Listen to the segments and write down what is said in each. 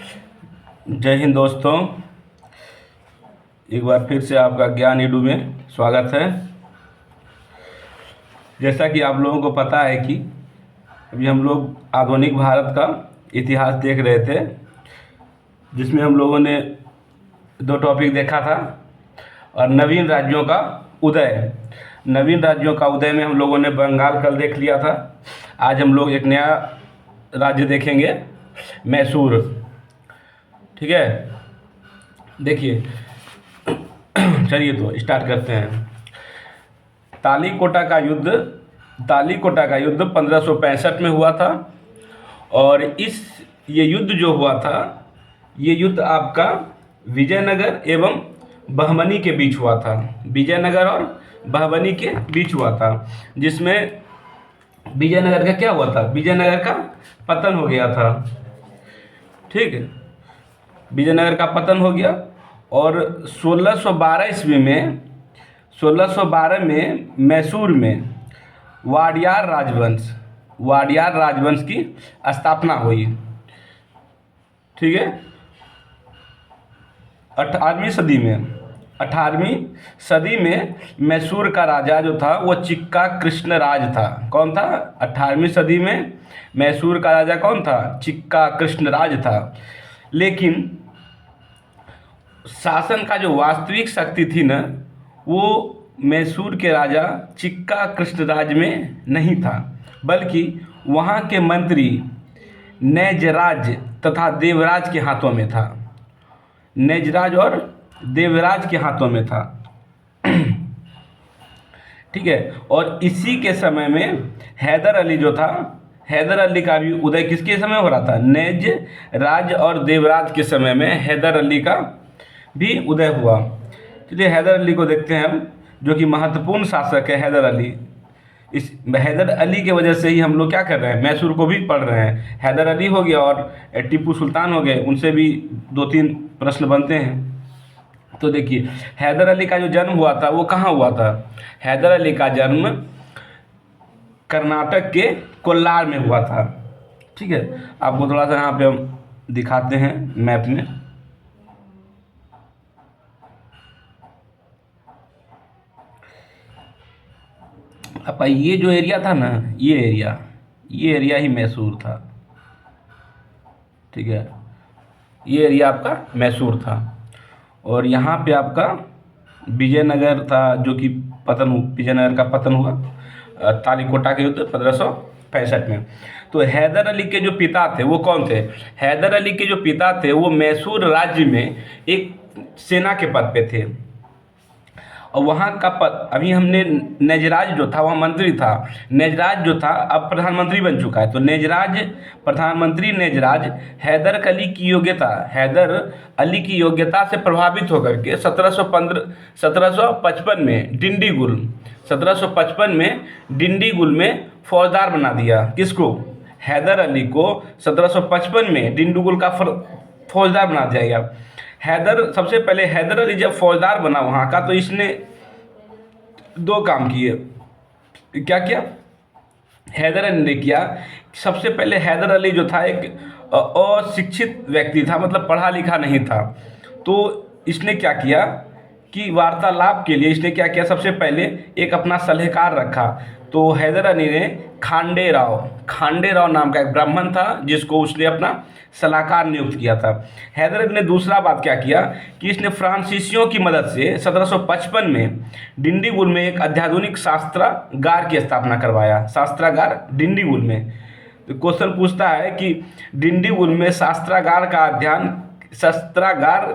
जय हिंद दोस्तों। एक बार फिर से आपका ज्ञान ईडू में स्वागत है। जैसा कि आप लोगों को पता है कि अभी हम लोग आधुनिक भारत का इतिहास देख रहे थे, जिसमें हम लोगों ने दो टॉपिक देखा था। और नवीन राज्यों का उदय, नवीन राज्यों का उदय में हम लोगों ने बंगाल कल देख लिया था। आज हम लोग एक नया राज्य देखेंगे, मैसूर। ठीक है, देखिए, चलिए तो स्टार्ट करते हैं। तालीकोटा का युद्ध 1565 में हुआ था। और ये युद्ध जो हुआ था, ये युद्ध आपका विजयनगर एवं बहमनी के बीच हुआ था। विजयनगर और बहमनी के बीच हुआ था, जिसमें विजयनगर का क्या हुआ था, विजयनगर का पतन हो गया था। ठीक है, विजयनगर का पतन हो गया। और 1612 में मैसूर में वाडियार राजवंश की स्थापना हुई। ठीक है, 18वीं सदी में मैसूर का राजा जो था वो चिक्का कृष्ण राज था। कौन था? 18वीं सदी में मैसूर का राजा कौन था? चिक्का कृष्ण राज था। लेकिन शासन का जो वास्तविक शक्ति थी ना, वो मैसूर के राजा चिक्का कृष्णराज में नहीं था, बल्कि वहाँ के मंत्री नेजराज तथा देवराज के हाथों में था। नेजराज और देवराज के हाथों में था। ठीक है, और इसी के समय में हैदर अली जो था, हैदर अली का भी उदय किसके समय हो रहा था? नेजराज और देवराज के समय में हैदर अली का भी उदय हुआ। चलिए हैदर अली को देखते हैं हम, जो कि महत्वपूर्ण शासक है हैदर अली। इस हैदर अली के वजह से ही हम लोग क्या कर रहे हैं, मैसूर को भी पढ़ रहे हैं। हैदर अली हो गया और टीपू सुल्तान हो गए, उनसे भी 2-3 प्रश्न बनते हैं। तो देखिए, हैदर अली का जो जन्म हुआ था वो कहाँ हुआ था? हैदर अली का जन्म कर्नाटक के कोल्लार में हुआ था। ठीक है, आपको थोड़ा सा यहाँ पे हम दिखाते हैं मैप में। अब ये जो एरिया था ना, ये एरिया ही मैसूर था। ठीक है, ये एरिया आपका मैसूर था। और यहाँ पे आपका विजयनगर था, जो कि विजयनगर का पतन हुआ तालीकोटा के युद्ध 1565 में। तो हैदर अली के जो पिता थे वो कौन थे? हैदर अली के जो पिता थे वो मैसूर राज्य में एक सेना के पद पे थे। और वहाँ का पद, अभी हमने नेजराज जो था वह मंत्री था, नेजराज जो था अब प्रधानमंत्री बन चुका है। तो प्रधानमंत्री नेजराज हैदर अली की योग्यता से प्रभावित होकर के 1755 में डिंडीगुल में फौजदार बना दिया। किसको? हैदर अली को 1755 में डिंडीगुल का फौजदार बना दिया गया। सबसे पहले हैदर अली जब फौजदार बना वहाँ का, तो इसने 2 काम किए। क्या किया हैदर अली ने? किया, सबसे पहले हैदर अली जो था एक अशिक्षित व्यक्ति था, मतलब पढ़ा लिखा नहीं था। तो इसने क्या किया कि वार्तालाप के लिए इसने क्या किया, सबसे पहले एक अपना सलाहकार रखा। तो हैदर अली ने खांडे राव नाम का एक ब्राह्मण था, जिसको उसने अपना सलाहकार नियुक्त किया था। हैदर अली ने दूसरा बात क्या किया कि इसने फ्रांसीसियों की मदद से 1755 में डिंडीगुल में एक अत्याधुनिक शस्त्रागार की स्थापना करवाया। शस्त्रागार डिंडीगुल में। तो क्वेश्चन पूछता है कि डिंडीगुल में शस्त्रागार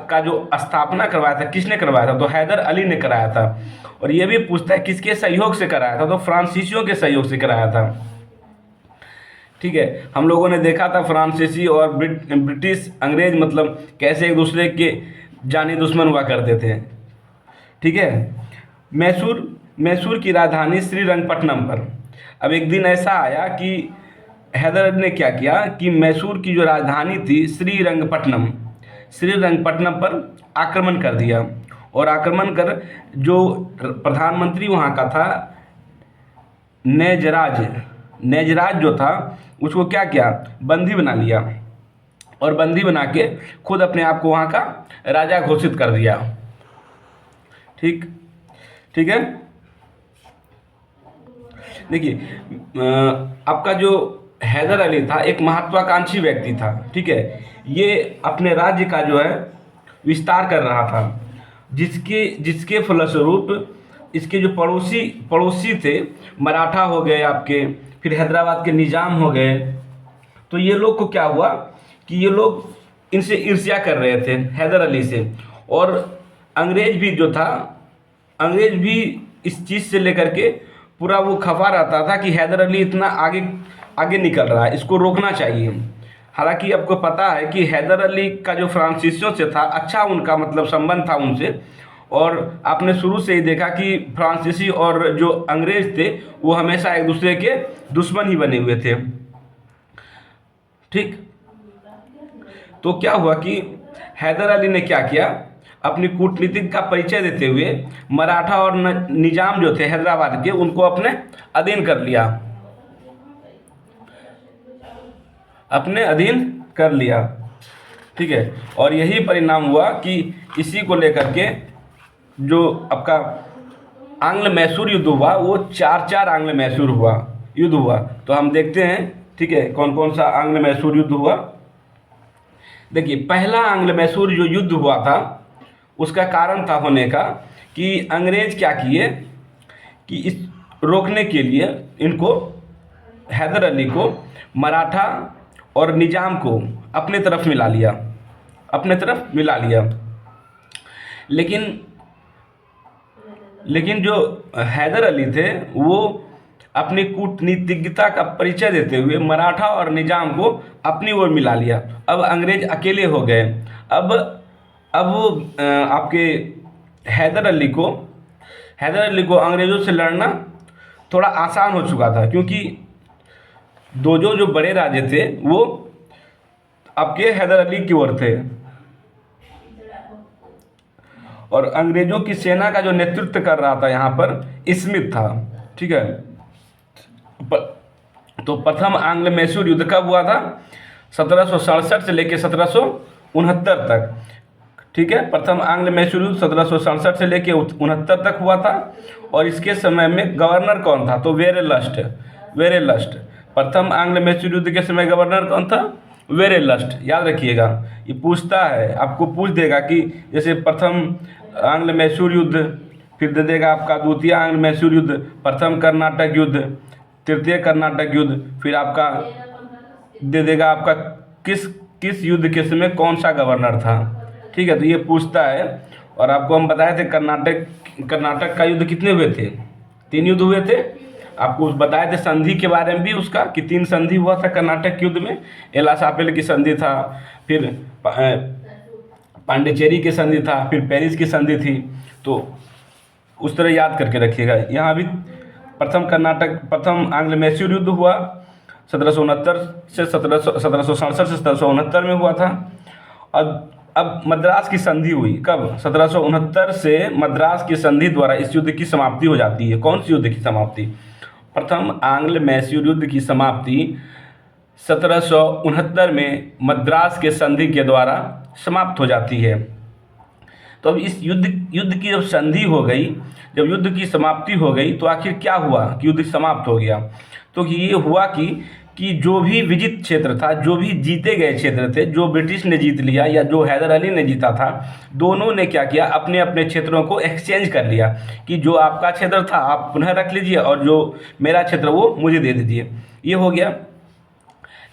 का जो स्थापना करवाया था, किसने करवाया था? तो हैदर अली ने कराया था। और ये भी पूछता है किसके सहयोग से कराया था? तो फ्रांसीसियों के सहयोग से कराया था। ठीक है, हम लोगों ने देखा था फ्रांसीसी और ब्रिटिश अंग्रेज मतलब कैसे एक दूसरे के जानी दुश्मन हुआ करते थे। ठीक है, मैसूर की राजधानी श्रीरंगपट्टनम पर अब एक दिन ऐसा आया कि हैदर अली ने क्या किया कि मैसूर की जो राजधानी थी श्रीरंगपट्टनम पर आक्रमण कर दिया। और आक्रमण कर जो प्रधानमंत्री वहाँ का था नेजराज जो था, उसको क्या किया? बंदी बना लिया। और बंदी बना के खुद अपने आप को वहाँ का राजा घोषित कर दिया। ठीक ठीक है। देखिए आपका जो हैदर अली था एक महत्वाकांक्षी व्यक्ति था। ठीक है, ये अपने राज्य का जो है विस्तार कर रहा था, जिसके जिसके फलस्वरूप इसके जो पड़ोसी पड़ोसी थे, मराठा हो गए आपके, फिर हैदराबाद के निज़ाम हो गए, तो ये लोग को क्या हुआ कि ये लोग इनसे ईर्ष्या कर रहे थे हैदर अली से। और अंग्रेज भी जो था, अंग्रेज भी इस चीज़ से लेकर के पूरा वो खफा रहता था कि हैदर अली इतना आगे आगे निकल रहा है, इसको रोकना चाहिए। हालांकि आपको पता है कि हैदर अली का जो फ्रांसीसियों से था अच्छा उनका मतलब संबंध था उनसे, और आपने शुरू से ही देखा कि फ्रांसीसी और जो अंग्रेज थे वो हमेशा एक दूसरे के दुश्मन ही बने हुए थे। ठीक, तो क्या हुआ कि हैदर अली ने क्या किया, अपनी कूटनीति का परिचय देते हुए मराठा और निजाम जो थे हैदराबाद के उनको अपने अधीन कर लिया, अपने अधीन कर लिया। ठीक है, और यही परिणाम हुआ कि इसी को लेकर के जो आपका आंग्ल मैसूर युद्ध हुआ वो चार आंग्ल मैसूर युद्ध हुआ। तो हम देखते हैं, ठीक है, कौन कौन सा आंग्ल मैसूर युद्ध हुआ। देखिए पहला आंग्ल मैसूर जो युद्ध हुआ था उसका कारण था होने का कि अंग्रेज क्या किए कि इस रोकने के लिए इनको हैदर अली को मराठा और निजाम को अपने तरफ मिला लिया, अपने तरफ मिला लिया। लेकिन जो हैदर अली थे वो अपनी कूटनीतिज्ञता का परिचय देते हुए मराठा और निजाम को अपनी ओर मिला लिया। अब अंग्रेज अकेले हो गए। अब आपके हैदर अली को अंग्रेज़ों से लड़ना थोड़ा आसान हो चुका था, क्योंकि जो बड़े राजे थे वो आपके हैदर अली की ओर थे, और अंग्रेज़ों की सेना का जो नेतृत्व कर रहा था यहाँ पर स्मिथ था। ठीक है, तो प्रथम आंग्ल मैसूर युद्ध कब हुआ था? 1767 से लेकर 1769 तक। ठीक है, प्रथम आंग्ल मैसूर युद्ध 1767 से लेकर 69 तक हुआ था। और इसके समय में गवर्नर कौन था? तो वेरेलस्ट। प्रथम आंग्ल मैसूर युद्ध के समय गवर्नर कौन था? वेरेलस्ट। याद रखिएगा, ये पूछता है, आपको पूछ देगा कि जैसे प्रथम आंग्ल मैसूर युद्ध, फिर दे देगा आपका द्वितीय आंग्ल मैसूर युद्ध, प्रथम कर्नाटक युद्ध, तृतीय कर्नाटक युद्ध, फिर आपका दे देगा आपका किस युद्ध के समय कौन सा गवर्नर था। ठीक है, तो ये पूछता है। और आपको हम बताए थे कर्नाटक का युद्ध कितने हुए थे? 3 युद्ध हुए थे। आपको बताए थे संधि के बारे में भी उसका कि 3 संधि हुआ था कर्नाटक युद्ध में। एलासापेल की संधि था, फिर पांडिचेरी की संधि था, फिर पेरिस की संधि थी। तो उस तरह याद करके रखिएगा। यहाँ भी प्रथम आंग्ल मैसूर युद्ध हुआ 1769 से 1767 से 1769 में हुआ था। अब मद्रास की संधि हुई कब? 1769 से मद्रास की संधि द्वारा इस युद्ध की समाप्ति हो जाती है। कौन सी युद्ध की समाप्ति? प्रथम आंग्ल मैसूर युद्ध की समाप्ति 1769 में मद्रास के संधि के द्वारा समाप्त हो जाती है। तो अब इस युद्ध की जब संधि हो गई, जब युद्ध की समाप्ति हो गई, तो आखिर क्या हुआ कि युद्ध समाप्त हो गया? तो ये हुआ कि जो भी विजित क्षेत्र था, जो भी जीते गए क्षेत्र थे, जो ब्रिटिश ने जीत लिया या जो हैदर अली ने जीता था, दोनों ने क्या किया? अपने अपने क्षेत्रों को एक्सचेंज कर लिया कि जो आपका क्षेत्र था आप पुनः रख लीजिए और जो मेरा क्षेत्र वो मुझे दे दीजिए। ये हो गया।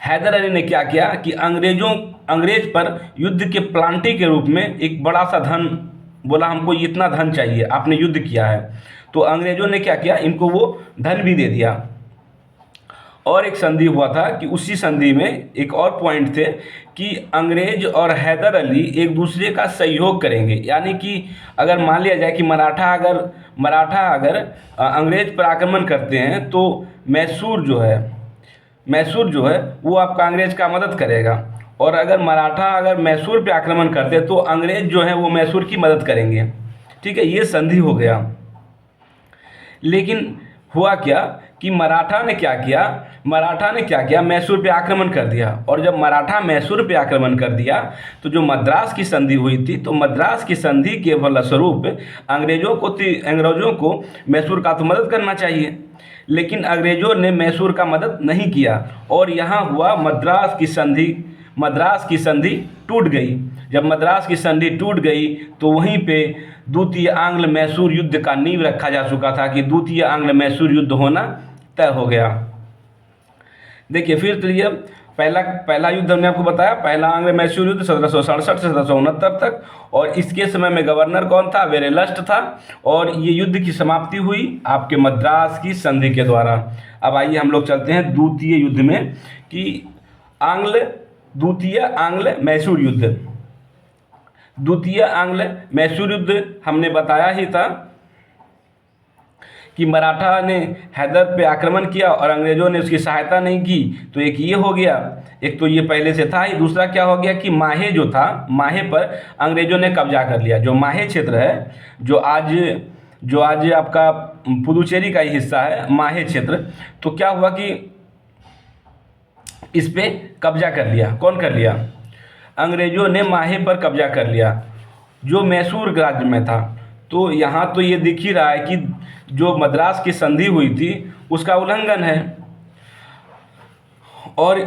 हैदर अली ने क्या किया कि अंग्रेज पर युद्ध के प्लांटी के रूप में एक बड़ा सा धन बोला, हमको इतना धन चाहिए, आपने युद्ध किया है। तो अंग्रेजों ने क्या किया? इनको वो धन भी दे दिया। और एक संधि हुआ था कि उसी संधि में एक और पॉइंट थे कि अंग्रेज और हैदर अली एक दूसरे का सहयोग करेंगे। यानी कि अगर मान लिया जाए कि मराठा अगर अंग्रेज पर आक्रमण करते हैं तो मैसूर जो है वो आपका अंग्रेज का मदद करेगा, और अगर मराठा मैसूर पे आक्रमण करते हैं तो अंग्रेज जो है वो मैसूर की मदद करेंगे। ठीक है, ये संधि हो गया। लेकिन हुआ क्या कि मराठा ने क्या किया, मैसूर पे आक्रमण कर दिया। और जब मराठा मैसूर पे आक्रमण कर दिया तो जो मद्रास की संधि हुई थी, तो मद्रास की संधि के फलस्वरूप अंग्रेज़ों को मैसूर का तो मदद करना चाहिए, लेकिन अंग्रेज़ों ने मैसूर का मदद नहीं किया और यहाँ हुआ मद्रास की संधि टूट गई। जब मद्रास की संधि टूट गई तो वहीं पे द्वितीय आंग्ल मैसूर युद्ध का नींव रखा जा चुका था कि द्वितीय आंग्ल मैसूर युद्ध होना तय हो गया। देखिए फिर तो ये पहला युद्ध हमने आपको बताया, पहला आंग्ल मैसूर युद्ध 1767 से 1769 तक, और इसके समय में गवर्नर कौन था, वेरेलस्ट था, और ये युद्ध की समाप्ति हुई आपके मद्रास की संधि के द्वारा। अब आइए हम लोग चलते हैं द्वितीय युद्ध में कि द्वितीय आंग्ल मैसूर युद्ध। द्वितीय आंग्ल मैसूर युद्ध हमने बताया ही था कि मराठा ने हैदर पे आक्रमण किया और अंग्रेज़ों ने उसकी सहायता नहीं की। तो एक ये हो गया, एक तो ये पहले से था ही। दूसरा क्या हो गया कि माहे जो था, माहे पर अंग्रेज़ों ने कब्जा कर लिया। जो माहे क्षेत्र है, जो आज आपका पुदुचेरी का ही हिस्सा है, माहे क्षेत्र, तो क्या हुआ कि इस पे कब्जा कर लिया। कौन कर लिया? अंग्रेज़ों ने माहे पर कब्जा कर लिया, जो मैसूर राज्य में था। तो यहाँ तो ये दिख ही रहा है कि जो मद्रास की संधि हुई थी उसका उल्लंघन है। और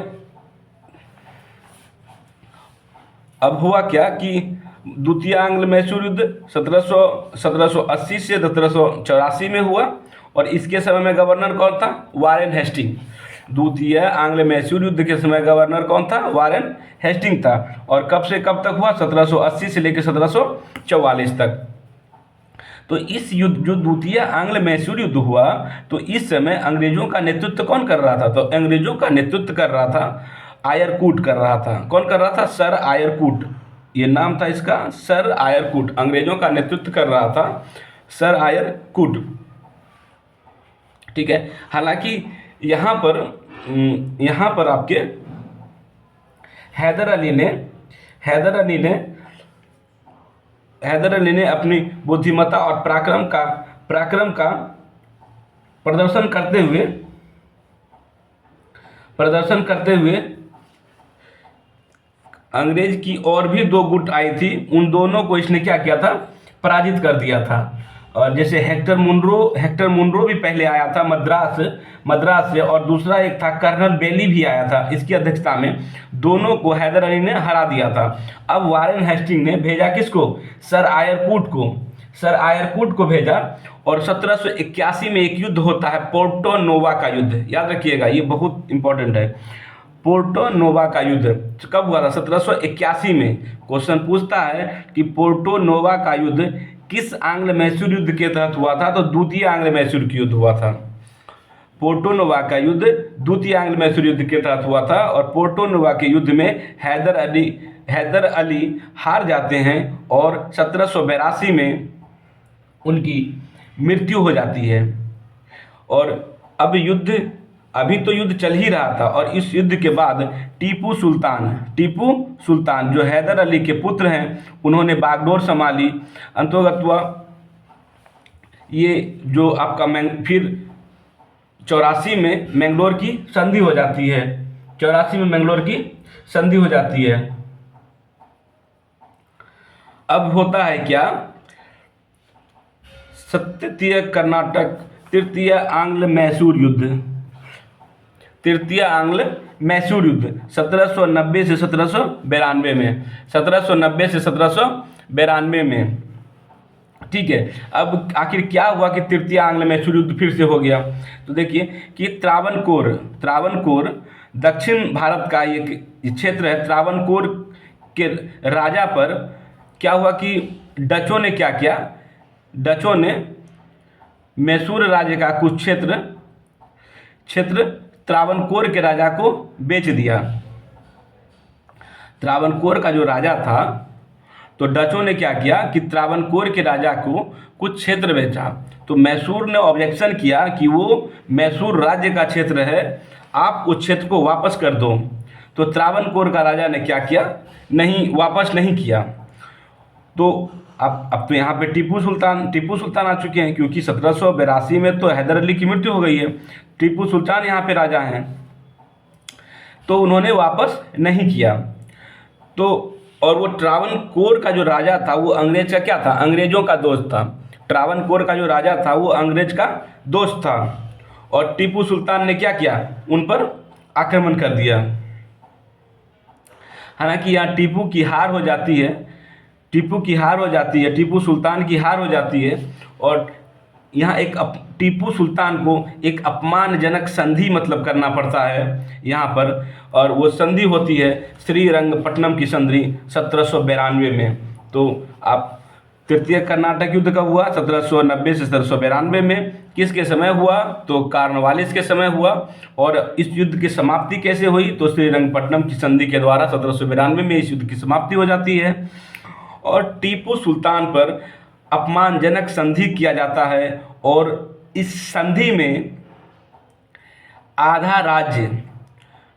अब हुआ क्या कि द्वितीय आंग्ल मैसूर युद्ध 1780 से 1784 में हुआ, और इसके समय में गवर्नर कौन था? Warren Hasting. द्वितीय आंग्ल मैसूर युद्ध के समय गवर्नर कौन था? वारेन हेस्टिंग था। और कब से कब तक हुआ? 1780 से लेकर 1744 तक। तो इस युद्ध, जो द्वितीय आंग्ल मैसूर युद्ध हुआ, तो इस समय अंग्रेजों का नेतृत्व कौन कर रहा था? तो अंग्रेजों का नेतृत्व कर रहा था आयरकूट कर रहा था। कौन कर रहा था? सर आयरकूट, ये नाम था इसका, सर आयरकूट। अंग्रेजों का नेतृत्व कर रहा था सर आयरकूट। ठीक है। हालांकि यहाँ पर आपके हैदर अली ने अपनी बुद्धिमत्ता और पराक्रम का प्रदर्शन करते हुए अंग्रेज की और भी दो गुट आई थी, उन दोनों को इसने क्या किया था? पराजित कर दिया था। और जैसे हेक्टर मुनरो भी पहले आया था मद्रास से, और दूसरा एक था कर्नल बेली भी आया था इसकी अध्यक्षता में। दोनों को हैदर अली ने हरा दिया था। अब वारेन हेस्टिंग ने भेजा किसको? सर आयरकूट को भेजा। और 1781 में एक युद्ध होता है, पोर्टो नोवा का युद्ध। याद रखिएगा, ये बहुत इंपॉर्टेंट है। पोर्टो नोवा का युद्ध कब हुआ था? 1781 में। क्वेश्चन पूछता है कि पोर्टो नोवा का युद्ध किस आंग्ल मैसूर युद्ध के तहत हुआ था? तो द्वितीय आंग्ल मैसूर युद्ध हुआ था। पोर्टो नोवा का युद्ध द्वितीय आंग्ल मैसूर युद्ध के तहत हुआ था। और पोर्टो नोवा के युद्ध में हैदर अली हार जाते हैं और 1782 में उनकी मृत्यु हो जाती है। और अभी तो युद्ध चल ही रहा था, और इस युद्ध के बाद टीपू सुल्तान जो हैदर अली के पुत्र हैं, उन्होंने बागडोर संभाली। अंतोगत्वा ये जो आपका फिर 84 में मैंगलोर की संधि हो जाती है। 84 में मैंगलोर की संधि हो जाती है। अब होता है क्या? तृतीय आंग्ल मैसूर युद्ध 1790 से 1792 में। 1790 से 1792 में। ठीक है। अब आखिर क्या हुआ कि तृतीय आंग्ल मैसूर युद्ध फिर से हो गया? तो देखिए कि त्रावणकोर दक्षिण भारत का एक क्षेत्र है। त्रावणकोर के राजा पर क्या हुआ कि डचों ने क्या किया? डचों ने मैसूर राज्य का कुछ क्षेत्र त्रावणकोर के राजा को बेच दिया। त्रावणकोर का जो राजा था, तो डचों ने क्या किया कि त्रावणकोर के राजा को कुछ क्षेत्र बेचा। तो मैसूर ने ऑब्जेक्शन किया कि वो मैसूर राज्य का क्षेत्र है, आप उस क्षेत्र को वापस कर दो। तो त्रावणकोर का राजा ने क्या किया? वापस नहीं किया। तो अब तो यहाँ पे टीपू सुल्तान आ चुके हैं, क्योंकि 1782 में तो हैदर अली की मृत्यु हो गई है, टीपू सुल्तान यहाँ पे राजा हैं, तो उन्होंने वापस नहीं किया। तो और वो ट्रावनकोर का जो राजा था वो अंग्रेज का क्या था, अंग्रेजों का दोस्त था। ट्रावनकोर का जो राजा था वो अंग्रेज का दोस्त था, और टीपू सुल्तान ने क्या किया, उन पर आक्रमण कर दिया। हालांकि यहाँ टीपू की हार हो जाती है, टीपू सुल्तान की हार हो जाती है, और यहाँ टीपू सुल्तान को एक अपमानजनक संधि मतलब करना पड़ता है यहाँ पर, और वो संधि होती है श्रीरंगपट्टनम की संधि 1792 में। तो आप तृतीय कर्नाटक युद्ध कब हुआ, 1790 से 1792 में। किसके समय हुआ, तो कार्नवालिस के समय हुआ। और इस युद्ध की समाप्ति कैसे हुई, तो श्रीरंगपट्टनम की संधि के द्वारा 1792 में इस युद्ध की समाप्ति हो जाती है। और टीपू सुल्तान पर अपमानजनक संधि किया जाता है, और इस संधि में आधा राज्य,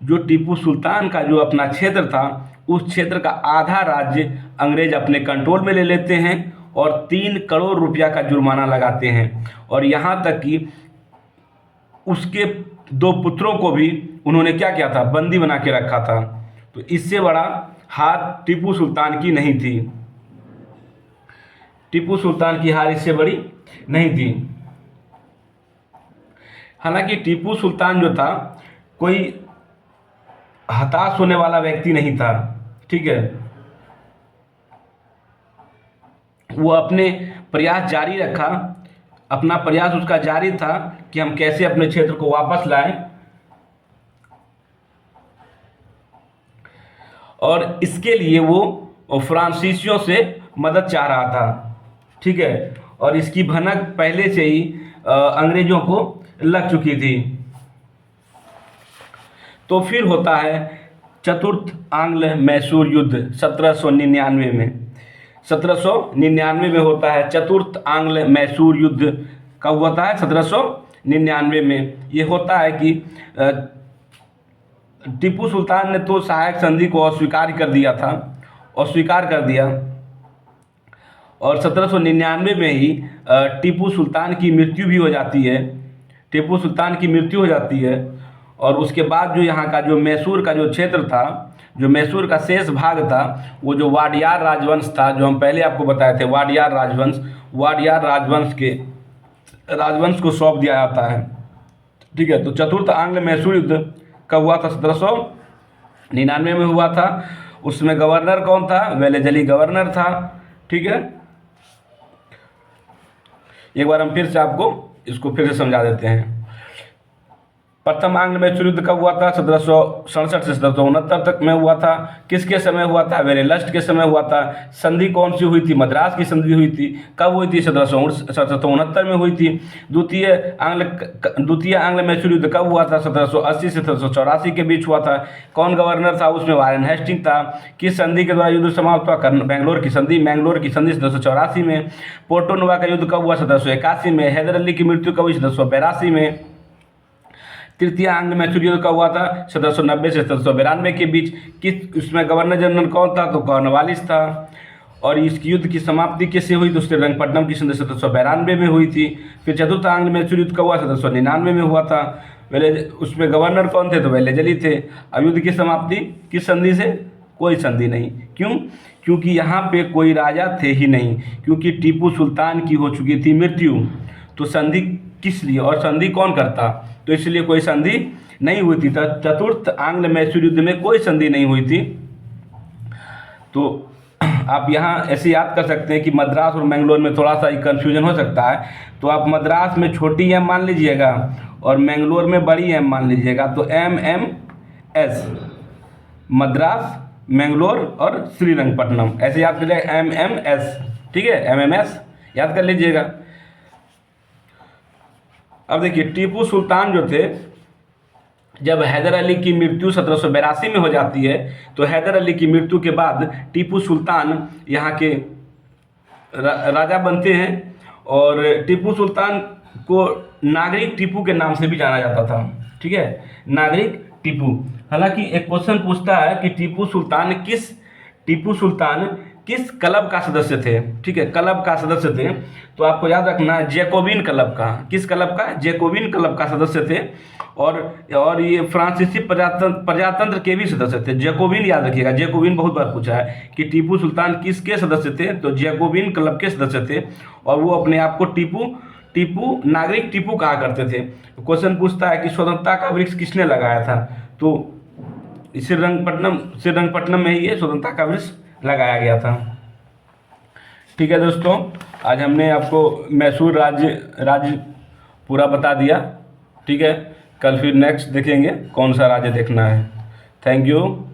जो टीपू सुल्तान का जो अपना क्षेत्र था, उस क्षेत्र का आधा राज्य अंग्रेज अपने कंट्रोल में ले लेते हैं, और 3 करोड़ रुपया का जुर्माना लगाते हैं। और यहाँ तक कि उसके 2 पुत्रों को भी उन्होंने क्या किया था, बंदी बना के रखा था। तो इससे बड़ा हार टीपू सुल्तान की नहीं थी, टीपू सुल्तान की हार इससे बड़ी नहीं थी। हालांकि टीपू सुल्तान जो था कोई हताश होने वाला व्यक्ति नहीं था, ठीक है, वो अपने प्रयास जारी रखा, अपना प्रयास उसका जारी था कि हम कैसे अपने क्षेत्र को वापस लाएं, और इसके लिए वो फ्रांसीसियों से मदद चाह रहा था, ठीक है, और इसकी भनक पहले से ही अंग्रेजों को लग चुकी थी। तो फिर होता है चतुर्थ आंग्ल मैसूर युद्ध 1799 में। 1799 में होता है चतुर्थ आंग्ल मैसूर युद्ध। कब होता है, 1799 में। ये होता है कि टीपू सुल्तान ने तो सहायक संधि को अस्वीकार कर दिया था, और 1799 में ही टीपू सुल्तान की मृत्यु भी हो जाती है। और उसके बाद जो यहाँ का जो मैसूर का जो क्षेत्र था, जो मैसूर का शेष भाग था, वो जो वाडियार राजवंश था, जो हम पहले आपको बताए थे, वाडियार राजवंश को सौंप दिया जाता है, ठीक है। तो चतुर्थ आंग्ल मैसूर युद्ध कब हुआ था, 1799 में हुआ था। उसमें गवर्नर कौन था, वेलेजली गवर्नर था, ठीक है। एक बार हम फिर से आपको इसको फिर से समझा देते हैं। प्रथम आंग्ल मैसूर युद्ध कब हुआ था, 1767 से 1769 तक में हुआ था। किसके समय हुआ था, वेरेलस्ट के समय हुआ था। संधि कौन सी हुई थी, मद्रास की संधि हुई थी। कब हुई थी, 1769 में हुई थी। द्वितीय आंग्ल मैसूर युद्ध कब हुआ था, 1780 से 1784 के बीच हुआ था। कौन गवर्नर था, उसमें वारेन हेस्टिंग था। किस संधि के द्वारा युद्ध समाप्त हुआ, मैंगलोर की संधि 1784 में। पोर्टो नोवा का युद्ध कब हुआ, 1781 में। हैदर अली की मृत्यु कब हुई, 1782 में। तृतीय आंग्ल मैसूर युद्ध कब हुआ था, 1790 से 1792 के बीच। किस उसमें गवर्नर जनरल कौन था, तो कॉर्नवालिस था। और इस युद्ध की समाप्ति किससे हुई, तो श्रीरंगपट्टनम की संधि 1792 में हुई थी। फिर चतुर्थ आंग्ल मैसूर युद्ध कब हुआ, 1799 में हुआ था। उसमें गवर्नर कौन थे, तो वेलेजली थे। अब युद्ध की समाप्ति किस संधि से, कोई संधि नहीं। क्यों, क्योंकि यहाँ पे कोई राजा थे ही नहीं, क्योंकि टीपू सुल्तान की हो चुकी थी मृत्यु। तो संधि किस लिए, और संधि कौन करता, तो इसलिए कोई संधि नहीं हुई थी। चतुर्थ आंग्ल मैसूर युद्ध में कोई संधि नहीं हुई थी। तो आप यहाँ ऐसे याद कर सकते हैं कि मद्रास और मैंगलोर में थोड़ा सा कन्फ्यूजन हो सकता है। तो आप मद्रास में छोटी एम मान लीजिएगा और मैंगलोर में बड़ी एम मान लीजिएगा। तो MMS, मद्रास, मैंगलोर और श्रीरंगपट्टनम, ऐसे याद कर लीजिएगा, MMS, ठीक है, MMS याद कर लीजिएगा। अब देखिए, टीपू सुल्तान जो थे, जब हैदर अली की मृत्यु 1782 में हो जाती है, तो हैदर अली की मृत्यु के बाद टीपू सुल्तान यहाँ के राजा बनते हैं। और टीपू सुल्तान को नागरिक टीपू के नाम से भी जाना जाता था, ठीक है, नागरिक टीपू। हालांकि एक क्वेश्चन पूछता है कि टीपू सुल्तान किस क्लब का सदस्य थे, ठीक है, क्लब का सदस्य थे। तो आपको याद रखना जैकोबिन क्लब का, किस क्लब का, जैकोबिन क्लब का सदस्य थे। और ये फ्रांसीसी प्रजातंत्र के भी सदस्य थे। जैकोबिन याद रखिएगा, जैकोबिन बहुत बार पूछा है कि टीपू सुल्तान किसके सदस्य थे, तो जैकोबिन क्लब के सदस्य थे। और वो अपने आप को टीपू नागरिक टीपू कहा करते थे। क्वेश्चन पूछता है कि स्वतंत्रता का वृक्ष किसने लगाया था, तो श्रीरंगपट्टनम में ही ये स्वतंत्रता का वृक्ष लगाया गया था। ठीक है दोस्तों, आज हमने आपको मैसूर राज्य पूरा बता दिया। ठीक है, कल फिर नेक्स्ट देखेंगे कौन सा राज्य देखना है। Thank you.